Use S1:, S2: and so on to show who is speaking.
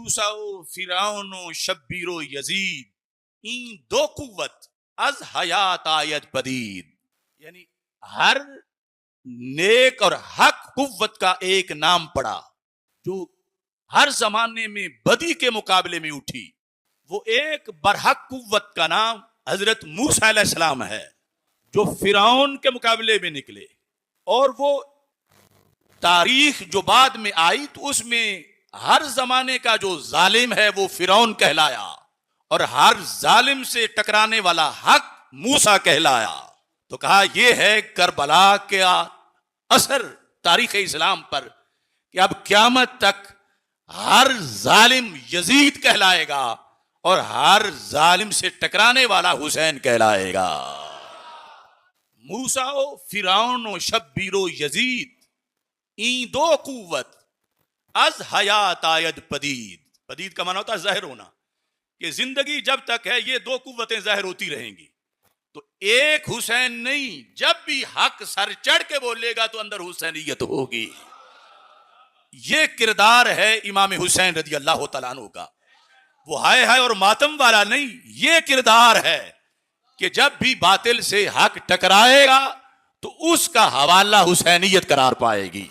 S1: موسیٰ و فرعون و شبیر و یزید، این دو قوت از حیات آید پدید. یعنی ہر نیک اور حق قوت کا ایک نام پڑا جو ہر زمانے میں بدی کے مقابلے میں اٹھی. وہ ایک برحق قوت کا نام حضرت موسیٰ علیہ السلام ہے جو فرعون کے مقابلے میں نکلے. اور وہ تاریخ جو بعد میں آئی تو اس میں ہر زمانے کا جو ظالم ہے وہ فرعون کہلایا اور ہر ظالم سے ٹکرانے والا حق موسیٰ کہلایا. تو کہا یہ ہے کربلا کا اثر تاریخ اسلام پر کہ اب قیامت تک ہر ظالم یزید کہلائے گا اور ہر ظالم سے ٹکرانے والا حسین کہلائے گا. موسیٰ و فرعون و شبیر و یزید، این دو قوت از حیات آید پدید. پدید کا معنی ہوتا ہے ظاہر ہونا، کہ زندگی جب تک ہے یہ دو قوتیں ظاہر ہوتی رہیں گی. تو ایک حسین نہیں، جب بھی حق سر چڑھ کے بولے گا تو اندر حسینیت ہوگی. یہ کردار ہے امام حسین رضی اللہ تعالیٰ عنہ کا. وہ ہائے اور ماتم والا نہیں، یہ کردار ہے کہ جب بھی باطل سے حق ٹکرائے گا تو اس کا حوالہ حسینیت قرار پائے گی.